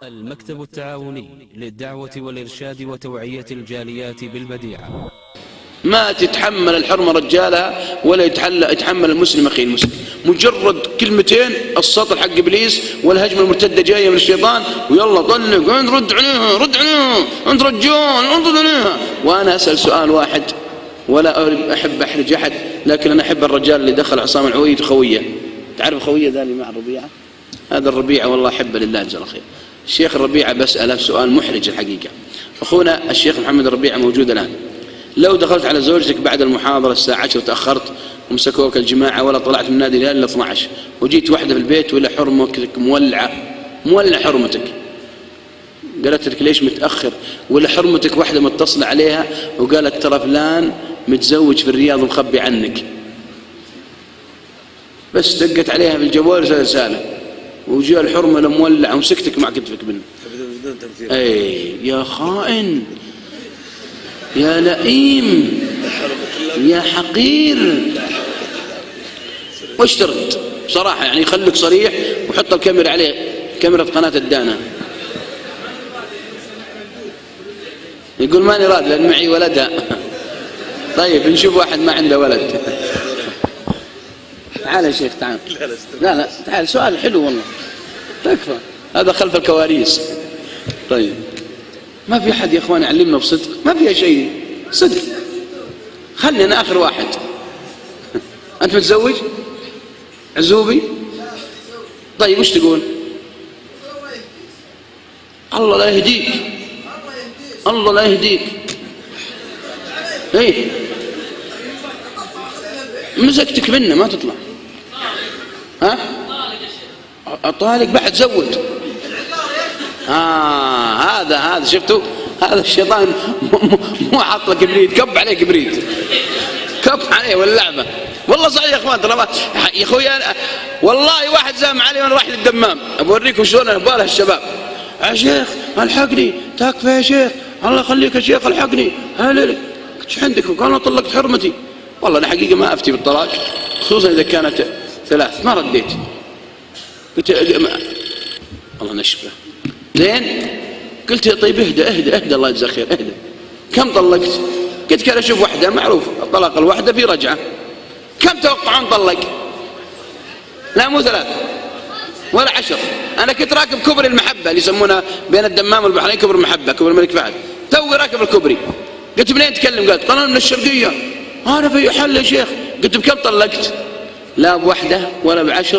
المكتب التعاوني للدعوة والإرشاد وتوعية الجاليات بالبديعة. ما تتحمل الحرمة رجالها ولا يتحمل المسلم أخي المسلم. مجرد كلمتين السطر حق إبليس والهجمة المرتدة جاية من الشيطان ويلا طلق رد عليها رد عليها أنت رجال انظر عليها. وأنا أسأل سؤال واحد ولا أحب أحرج أحد، لكن أنا أحب الرجال اللي دخل عصام العويد خوية. تعرف خوية ذا اللي مع الربيعة؟ هذا الربيعة والله أحبه لله جل خير. الشيخ الربيعة بسأله سؤال محرج الحقيقة. أخونا الشيخ محمد الربيعة موجود الآن. لو دخلت على زوجتك بعد المحاضرة الساعة 10 تأخرت ومسكوك الجماعة ولا طلعت من النادي إلى 12 وجيت واحدة في البيت ولا حرمتك مولع حرمتك، قالت لك ليش متأخر؟ ولا حرمتك واحدة متصلة عليها وقالت ترى فلان متزوج في الرياض ومخبي عنك، بس دقت عليها بالجوال رسالة وجاء الحرمة المولعة ومسكتك مع كتفك منه. اي يا خائن يا لئيم يا حقير. وش ترد بصراحة؟ يعني خليك صريح وحط الكاميرا عليه، كاميرا قناة الدانا. يقول ماني راد لأن معي ولدها. طيب نشوف واحد ما عنده ولد. تعال يا شيخ تعال. لا تعال، سؤال حلو والله تكفى، هذا خلف الكواليس. طيب ما في أحد يا إخوان يعلمنا بصدق، ما فيها شيء صدق. خلني أنا آخر واحد. أنت متزوج؟ عزوبي؟ طيب وش تقول؟ الله لا يهديك، الله لا يهديك. ايه مسكتك منه ما تطلع. ها طالق بعد زود. هذا شفتوا، هذا الشيطان مو حاط له كبريت، كب عليه كبريت، كب عليه واللعبه. والله صحيح يا اخوان ترى يا اخويا والله واحد زام علي وانا رايح للدمام. بوريكم شلون بالها الشباب. يا شيخ الحقني، تكفى يا شيخ، الله يخليك يا شيخ الحقني. قلت ايش عندك؟ قال انا طلقت حرمتي. والله الحقيقه ما افتي بالطلاق خصوصا اذا كانت 3. ما رديت، قلت الله نشفه زين. قلت طيب اهدى الله يجزاك خير، اهدى. كم طلقت؟ قلت كان اشوف واحده معروف الطلاق الواحده في رجعه. كم توقعون طلق؟ لا مو 3 ولا 10. انا كنت راكب كبري المحبه اللي يسمونها بين الدمام والبحرين كبري المحبه، كبري الملك فهد، توي راكب الكبري. قلت منين تكلم؟ قالت قال من الشرقيه. انا في حل يا شيخ. قلت بكم طلقت؟ لا بوحده ولا ب10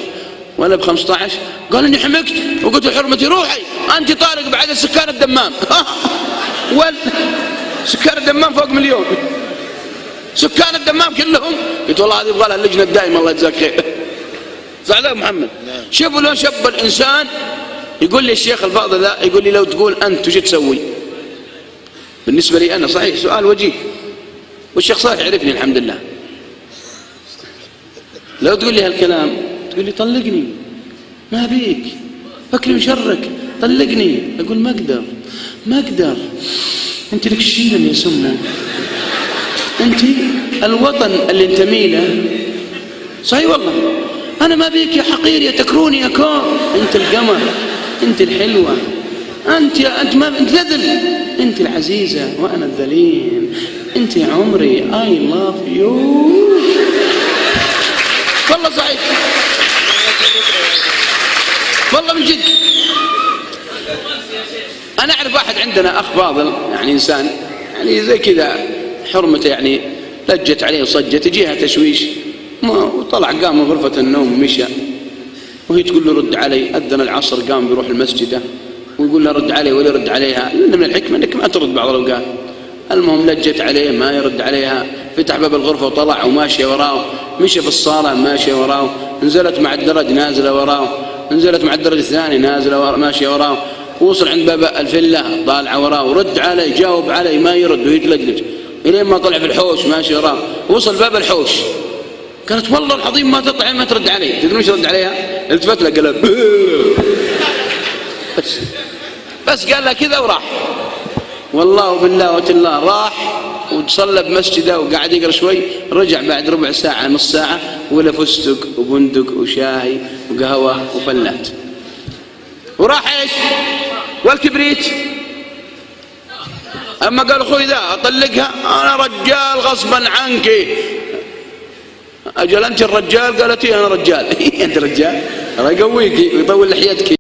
ولا ب15. قال اني حمقت وقلت حرمتي روحي انت طارق بعد سكان الدمام. سكان الدمام فوق 1,000,000 سكان الدمام كلهم. قلت والله هذه يبغى لها اللجنه الدائمه الله يجزاك خير. صح لا محمد؟ شوفوا لون شب الانسان. يقول لي الشيخ الفاضل ذا، يقول لي لو تقول انت وش تسوي؟ بالنسبه لي انا صحيح سؤال وجيه، والشيخ صالح يعرفني الحمد لله. لو تقول لي هالكلام تقول لي طلقني ما بيك فكري من شرك طلقني. اقول ما اقدر انت لك الشيلة يا سمو، انت الوطن اللي انتمي له. صحيح والله انا ما بيك يا حقير يا تكروني يا كور. انت القمر، انت الحلوة، انت ذذل، انت العزيزة وانا الذليل، انت عمري I love you. والله صحيح والله من جد. أنا أعرف واحد عندنا أخ فاضل يعني إنسان يعني زي كذا حرمته يعني لجت عليه وصجت، تجيها تشويش وطلع قام من غرفة النوم ومشى، وهي تقول له رد علي. أذن العصر قام بيروح المسجد ويقول له رد علي ولا يرد عليها، لأن من الحكمة أنك ما ترد بعض الأوقات. المهم لجت عليه ما يرد عليها، فتح باب الغرفة وطلع وماشي وراه، مشي في الصالة ماشي وراه، نزلت مع الدرج نازلة وراه، نزلت مع الدرج الثاني نازلة ماشية وراه، وصل عند باب الفلة طالعة وراه ورد علي جاوب علي ما يرد ويتلجلج إلين ما طلع في الحوش ماشي وراه. وصل باب الحوش قالت والله العظيم ما تطلع ما ترد علي. تدري وش رد عليها؟ التفت له قال بس قال لها كذا وراح. والله بالله وتالله راح وتصلى بمسجده وقعد يقرأ شوي، رجع بعد ربع ساعة نص ساعة ولا فستق وبندق وشاي وقهوة وفلات. وراح ايش؟ والكبريت. أما قال أخوي ذا أطلقها أنا رجال غصبا عنك. أجل أنت الرجال؟ قالت أنا رجال. أنت رجال؟ الله يقويك ويطول لحيتك.